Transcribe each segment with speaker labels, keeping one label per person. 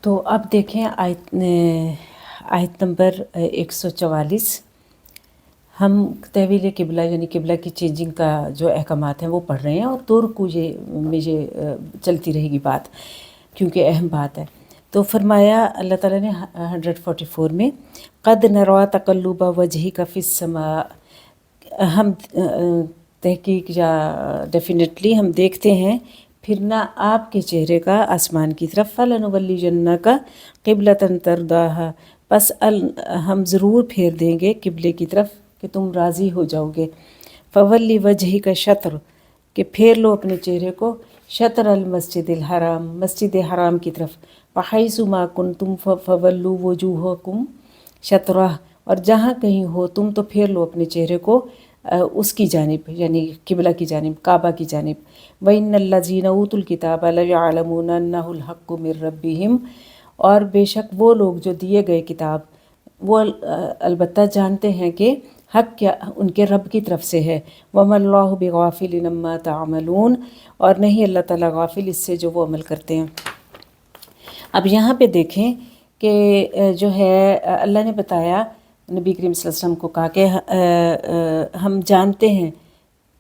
Speaker 1: تو اب دیکھیں آیت نمبر 144. ہم تحویل قبلہ یعنی قبلہ کی چینجنگ کا جو احکامات ہیں وہ پڑھ رہے ہیں، اور 2 رکوع یہ چلتی رہے گی بات، کیونکہ اہم بات ہے. تو فرمایا اللہ تعالیٰ نے 144 میں قد نرى تقلب وجهك في السماء، ہم تحقیق یا ڈیفینیٹلی ہم دیکھتے ہیں پھرنا آپ کے چہرے کا آسمان کی طرف، فَلَنُوَلِّيَنَّكَ قِبْلَةً تَرْضَاهَا، پس ہم ضرور پھیر دیں گے قبلے کی طرف کہ تم راضی ہو جاؤ گے. فَوَلِّ وَجْهِكَ شطر، کہ پھیر لو اپنے چہرے کو شطر المسجد الحرام، مسجد حرام کی طرف. وَحَيْثُ مَا كُنْتُمْ فَوَلُّوا وُجُوهَكُمْ شطرہ، اور جہاں کہیں ہو تم تو پھیر لو اپنے چہرے کو اس کی جانب، یعنی قبلہ کی جانب، کعبہ کی جانب. وَإِنَّ الَّذِينَ أُوتُوا الْكِتَابَ لَيَعْلَمُونَ أَنَّهُ الْحَقُّ مِنْ رَبِّهِمْ، اور بے شک وہ لوگ جو دیے گئے کتاب وہ البتہ جانتے ہیں کہ حق کیا ان کے رب کی طرف سے ہے. وَمَا اللَّهُ بِغَافِلٍ عَمَّا تَعْمَلُونَ، اور نہیں اللہ تعالیٰ غافل اس سے جو وہ عمل کرتے ہیں. اب یہاں پہ دیکھیں کہ جو ہے اللہ نے بتایا، نبی کریم صلی اللہ علیہ وسلم کو کہا کہ ہم جانتے ہیں،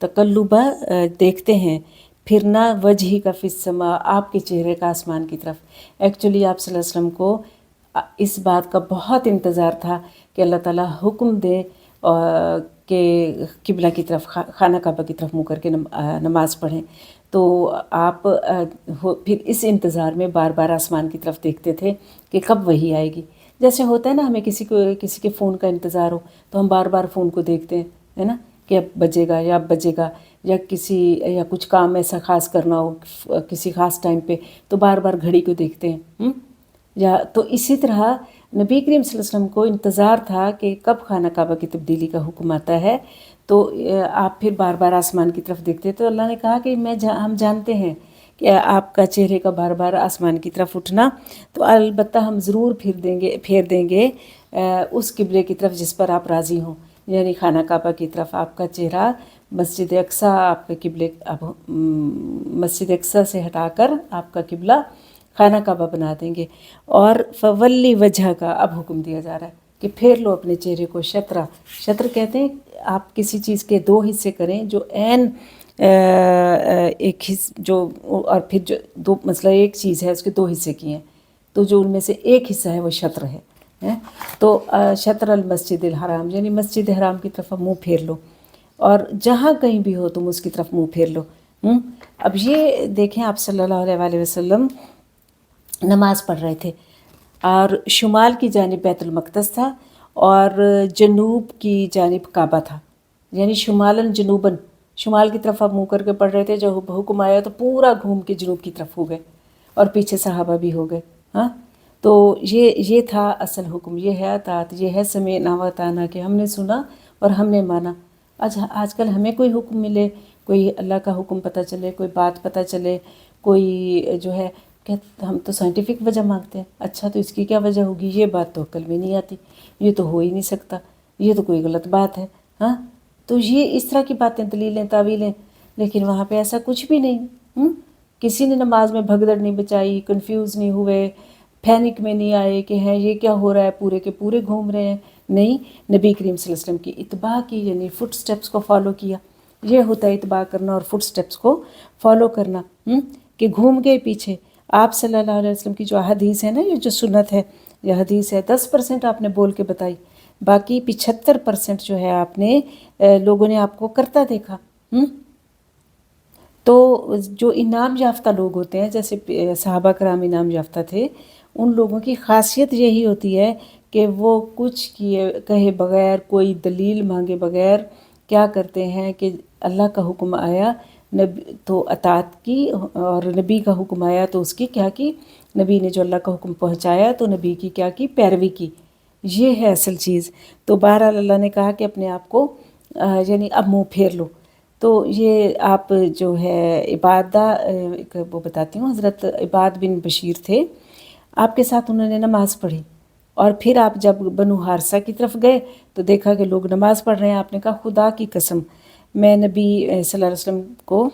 Speaker 1: تقلبہ دیکھتے ہیں، پھرنا وجہی کا فی السماء، آپ کے چہرے کا آسمان کی طرف. ایکچولی آپ صلی اللہ علیہ وسلم کو اس بات کا بہت انتظار تھا کہ اللہ تعالیٰ حکم دے کہ قبلہ کی طرف، خانہ کعبہ کی طرف منہ کر کے نماز پڑھیں. تو آپ پھر اس انتظار میں بار بار آسمان کی طرف دیکھتے تھے کہ کب وحی آئے گی. جیسے ہوتا ہے نا، ہمیں کسی کے فون کا انتظار ہو تو ہم بار بار فون کو دیکھتے ہیں، ہے نا، کہ اب بجے گا یا اب بجے گا، یا کچھ کام ایسا خاص کرنا ہو کسی خاص ٹائم پہ تو بار بار گھڑی کو دیکھتے ہیں. یا تو اسی طرح نبی کریم صلی اللہ علیہ وسلم کو انتظار تھا کہ کب خانہ کعبہ کی تبدیلی کا حکم آتا ہے. تو آپ پھر بار بار آسمان کی طرف دیکھتے. تو اللہ نے کہا کہ ہم جانتے ہیں کہ آپ کا چہرے کا بار بار آسمان کی طرف اٹھنا، تو البتہ ہم ضرور پھیر دیں گے اس قبلے کی طرف جس پر آپ راضی ہوں، یعنی خانہ کعبہ کی طرف. آپ کا چہرہ مسجد اقصیٰ، آپ کے قبلے مسجد اقصیٰ سے ہٹا کر آپ کا قبلہ خانہ کعبہ بنا دیں گے. اور فولی وجہ کا اب حکم دیا جا رہا ہے کہ پھیر لو اپنے چہرے کو شطرہ. شطر کہتے ہیں آپ کسی چیز کے 2 حصے کریں جو عین ایک جو، اور پھر جو مثلا ایک چیز ہے اس کے 2 حصے کیے ہیں، تو جو ان میں سے ایک حصہ ہے وہ شطر ہے. تو شطر المسجد الحرام، یعنی مسجد حرام کی طرف منہ پھیر لو، اور جہاں کہیں بھی ہو تم اس کی طرف منہ پھیر لو. اب یہ دیکھیں آپ صلی اللہ علیہ وآلہ وسلم نماز پڑھ رہے تھے، اور شمال کی جانب بیت المقدس تھا اور جنوب کی جانب کعبہ تھا، یعنی شمالاً جنوباً، شمال کی طرف آپ منہ کر کے پڑھ رہے تھے. جب حکم آیا تو پورا گھوم کے جنوب کی طرف ہو گئے، اور پیچھے صحابہ بھی ہو گئے. تو یہ تھا اصل حکم، یہ ہے اطاعت، یہ ہے سمعنا و اطعنا، کہ ہم نے سنا اور ہم نے مانا. آج کل ہمیں کوئی حکم ملے، کوئی اللہ کا حکم پتہ چلے، کوئی بات پتہ چلے، کوئی جو ہے کہ ہم تو سائنٹیفک وجہ مانگتے ہیں. اچھا تو اس کی کیا وجہ ہوگی؟ یہ بات تو عقل میں نہیں آتی، یہ تو ہو ہی نہیں سکتا، یہ تو کوئی غلط بات ہے. تو یہ اس طرح کی باتیں، دلیلیں، تعویلیں. لیکن وہاں پہ ایسا کچھ بھی نہیں. کسی نے نماز میں بھگدڑ نہیں بچائی، کنفیوز نہیں ہوئے، پینک میں نہیں آئے کہ یہ کیا ہو رہا ہے، پورے کے پورے گھوم رہے ہیں. نہیں، نبی کریم صلی اللہ علیہ وسلم کی اتباع کی، یعنی فٹ سٹیپس کو فالو کیا. یہ ہوتا ہے اتباع کرنا اور فٹ سٹیپس کو فالو کرنا. کہ گھوم گئے پیچھے. آپ صلی اللہ علیہ وسلم کی جو حدیث ہے نا، یہ جو سنت ہے، یہ حدیث ہے، 10% آپ نے بول کے بتائی، باقی 75% جو ہے آپ نے لوگوں نے آپ کو کرتا دیکھا. تو جو انعام یافتہ لوگ ہوتے ہیں، جیسے صحابہ کرام انعام یافتہ تھے، ان لوگوں کی خاصیت یہی ہوتی ہے کہ وہ کچھ کہے بغیر، کوئی دلیل مانگے بغیر کیا کرتے ہیں کہ اللہ کا حکم آیا تو اطاعت کی، اور نبی کا حکم آیا تو اس کی کیا کی، نبی نے جو اللہ کا حکم پہنچایا تو نبی کی کیا کی، پیروی کی. یہ ہے اصل چیز. تو بہرحال اللہ نے کہا کہ اپنے آپ کو یعنی اب منہ پھیر لو. تو یہ آپ جو ہے عبادہ، وہ بتاتی ہوں، حضرت عباد بن بشیر تھے، آپ کے ساتھ انہوں نے نماز پڑھی، اور پھر آپ جب بنو حارثہ کی طرف گئے تو دیکھا کہ لوگ نماز پڑھ رہے ہیں. آپ نے کہا خدا کی قسم، میں نبی صلی اللہ علیہ وسلم کو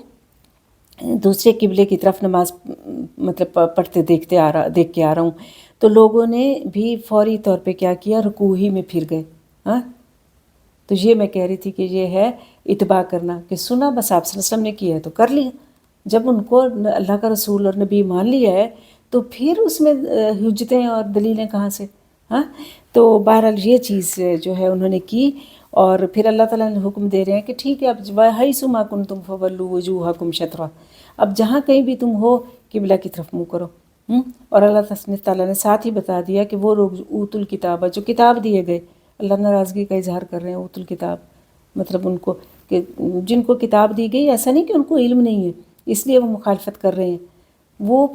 Speaker 1: دوسرے قبلے کی طرف نماز مطلب پڑھتے دیکھ کے آ رہا ہوں، تو لوگوں نے بھی فوری طور پہ کیا کیا، رکوع ہی میں پھر گئے. ہاں، تو یہ میں کہہ رہی تھی کہ یہ ہے اتباع کرنا، کہ سنا بس آپ صلی اللہ علیہ وسلم نے کیا ہے تو کر لیا. جب ان کو اللہ کا رسول اور نبی مان لیا ہے تو پھر اس میں حجتیں اور دلیلیں کہاں سے. ہاں، تو بہرحال یہ چیز جو ہے انہوں نے کی، اور پھر اللہ تعالیٰ نے حکم دے رہے ہیں کہ ٹھیک ہے، اب حیث ما کنتم فولوا وجوہکم شطرہ، اب جہاں کہیں بھی تم ہو قبلہ کی طرف منہ کرو. اور اللہ تعالیٰ نے ساتھ ہی بتا دیا کہ وہ لوگ اوت الکتاب، جو کتاب دیے گئے، اللہ ناراضگی کا اظہار کر رہے ہیں. اوت الکتاب مطلب ان کو کہ جن کو کتاب دی گئی، ایسا نہیں کہ ان کو علم نہیں ہے اس لیے وہ مخالفت کر رہے ہیں، وہ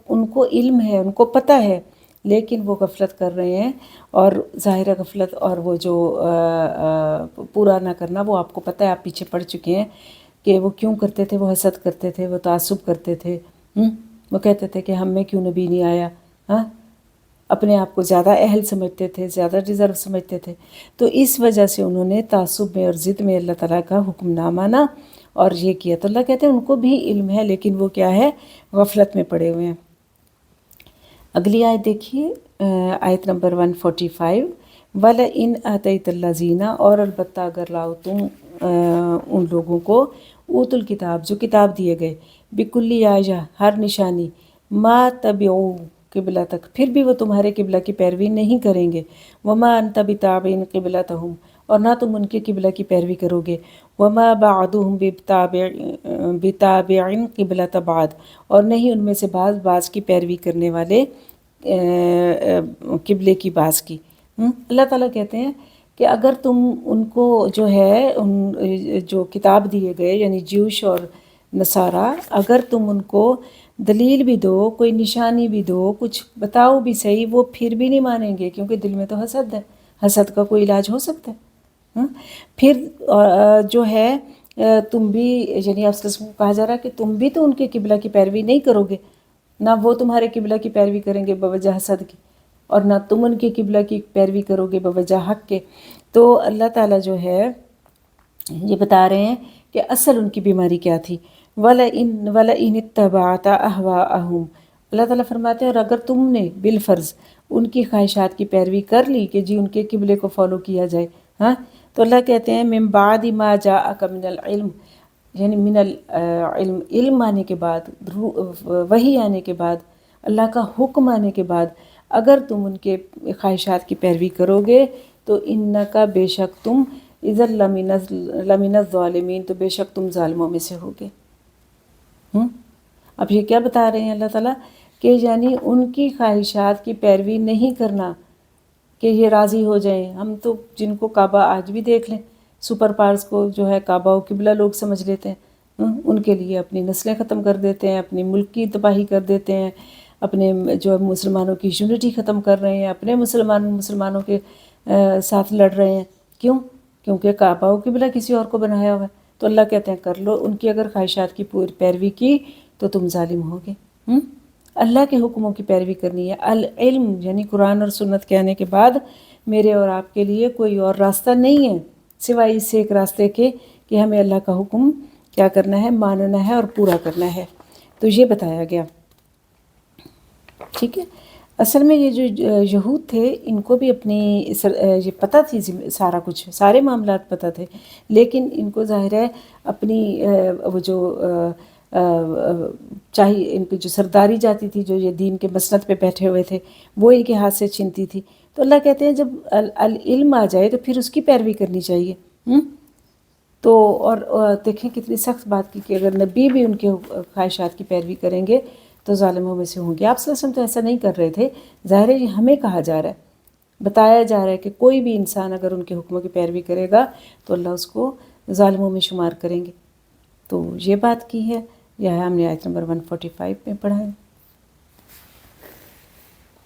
Speaker 1: ان کو علم ہے، ان کو پتہ ہے، لیکن وہ غفلت کر رہے ہیں. اور ظاہر غفلت اور وہ جو پورا نہ کرنا، وہ آپ کو پتہ ہے، آپ پیچھے پڑ چکے ہیں کہ وہ کیوں کرتے تھے. وہ حسد کرتے تھے، وہ تعصب کرتے تھے، وہ کہتے تھے کہ ہم میں کیوں نبی نہیں آیا. ہاں، اپنے آپ کو زیادہ اہل سمجھتے تھے، زیادہ ڈیزرو سمجھتے تھے. تو اس وجہ سے انہوں نے تعصب میں اور ضد میں اللہ تعالیٰ کا حکم نہ مانا اور یہ کیا. تو اللہ کہتے ہیں ان کو بھی علم ہے، لیکن وہ کیا ہے، غفلت میں پڑے ہوئے ہیں. اگلی آیت دیکھیے، آیت نمبر 145. وَلَئِنْ آتَيْتَ الَّذِينَ، اور البتہ اگر لاؤ تم ان لوگوں کو، اوت الکتاب، جو کتاب دیے گئے، بِكُلِّ آیَةٍ، ہر نشانی، مَا تَبِعُوا قبلتک، پھر بھی وہ تمہارے قبلہ کی پیروی نہیں کریں گے. وَمَا أَنْتَ بِتَابِعٍ قِبْلَتَهُمْ، اور نہ تم ان کے قبلہ کی پیروی کرو گے. وَمَا بَعْضُهُمْ بِتَابِعٍ قِبْلَةَ بَعْضٍ، اور نہیں ان میں سے بعض کی پیروی کرنے والے قبلے کی بعض کی. اللہ تعالیٰ کہتے ہیں کہ اگر تم ان کو جو ہے جو کتاب دیے گئے، یعنی جیوش اور نصارہ، اگر تم ان کو دلیل بھی دو، کوئی نشانی بھی دو، کچھ بتاؤ بھی صحیح، وہ پھر بھی نہیں مانیں گے، کیونکہ دل میں تو حسد ہے. حسد کا کوئی علاج ہو سکتا ہے؟ پھر جو ہے تم بھی، یعنی آپ سے کہا جا رہا ہے کہ تم بھی تو ان کے قبلہ کی پیروی نہیں کرو گے، نہ وہ تمہارے قبلہ کی پیروی کریں گے بوجہ حسد کی، اور نہ تم ان کے قبلہ کی پیروی کرو گے بوجہ حق کے. تو اللہ تعالیٰ جو ہے یہ بتا رہے ہیں کہ اصل ان کی بیماری کیا تھی. وَلَئِنِ اتَّبَعْتَ أَهْوَاءَهُمْ، اللہ تعالیٰ فرماتے ہیں اور اگر تم نے بالفرض ان کی خواہشات کی پیروی کر لی کہ جی ان کے قبلے کو فالو کیا جائے، ہاں، تو اللہ کہتے ہیں مِن بَعْدِ مَا جَاءَكَ مِنَ الْعِلْمِ، یعنی من العلم، علم آنے کے بعد، وحی آنے کے بعد، اللہ کا حکم آنے کے بعد اگر تم ان کے خواہشات کی پیروی کرو گے تو انکا، بے شک تم، اذا لمن الظالمین، تو بے شک تم ظالموں میں سے ہوگے. اب یہ کیا بتا رہے ہیں اللہ تعالیٰ کہ یعنی ان کی خواہشات کی پیروی نہیں کرنا کہ یہ راضی ہو جائیں. ہم تو جن کو کعبہ آج بھی دیکھ لیں، سپر پاورز کو جو ہے کعبہ و قبلہ لوگ سمجھ لیتے ہیں، ان کے لیے اپنی نسلیں ختم کر دیتے ہیں، اپنی ملک کی تباہی کر دیتے ہیں، اپنے جو مسلمانوں کی یونٹی ختم کر رہے ہیں، اپنے مسلمانوں کے ساتھ لڑ رہے ہیں. کیوں؟ کیونکہ کعبہ و قبلہ کسی اور کو بنایا ہوا ہے. تو اللہ کہتے ہیں کر لو ان کی اگر خواہشات کی پیروی کی تو تم ظالم ہوگے. اللہ کے حکموں کی پیروی کرنی ہے. العلم یعنی قرآن اور سنت کے آنے کے بعد میرے اور آپ کے لیے کوئی اور راستہ نہیں ہے سوائے اس سے ایک راستے کے کہ ہمیں اللہ کا حکم کیا کرنا ہے، ماننا ہے اور پورا کرنا ہے. تو یہ بتایا گیا. ٹھیک ہے. اصل میں یہ جو یہود تھے ان کو بھی اپنی یہ پتہ تھی، سارا کچھ، سارے معاملات پتہ تھے، لیکن ان کو ظاہر ہے اپنی وہ جو چاہیے ان کی جو سرداری جاتی تھی، جو یہ دین کے مسند پہ بیٹھے ہوئے تھے، وہ ان کے ہاتھ سے چھنتی تھی. تو اللہ کہتے ہیں جب علم آ جائے تو پھر اس کی پیروی کرنی چاہیے. تو اور دیکھیں کتنی سخت بات کی کہ اگر نبی بھی ان کے خواہشات کی پیروی کریں گے تو ظالموں میں سے ہوں گے. آپ صلی اللہ علیہ وسلم تو ایسا نہیں کر رہے تھے. ظاہر ہے یہ ہمیں کہا جا رہا ہے، بتایا جا رہا ہے کہ کوئی بھی انسان اگر ان کے حکموں کی پیروی کرے گا تو اللہ اس کو ظالموں میں شمار کریں گے. تو یہ بات کی ہے، یہ ہم نے آیت نمبر 145 میں پڑھا ہے.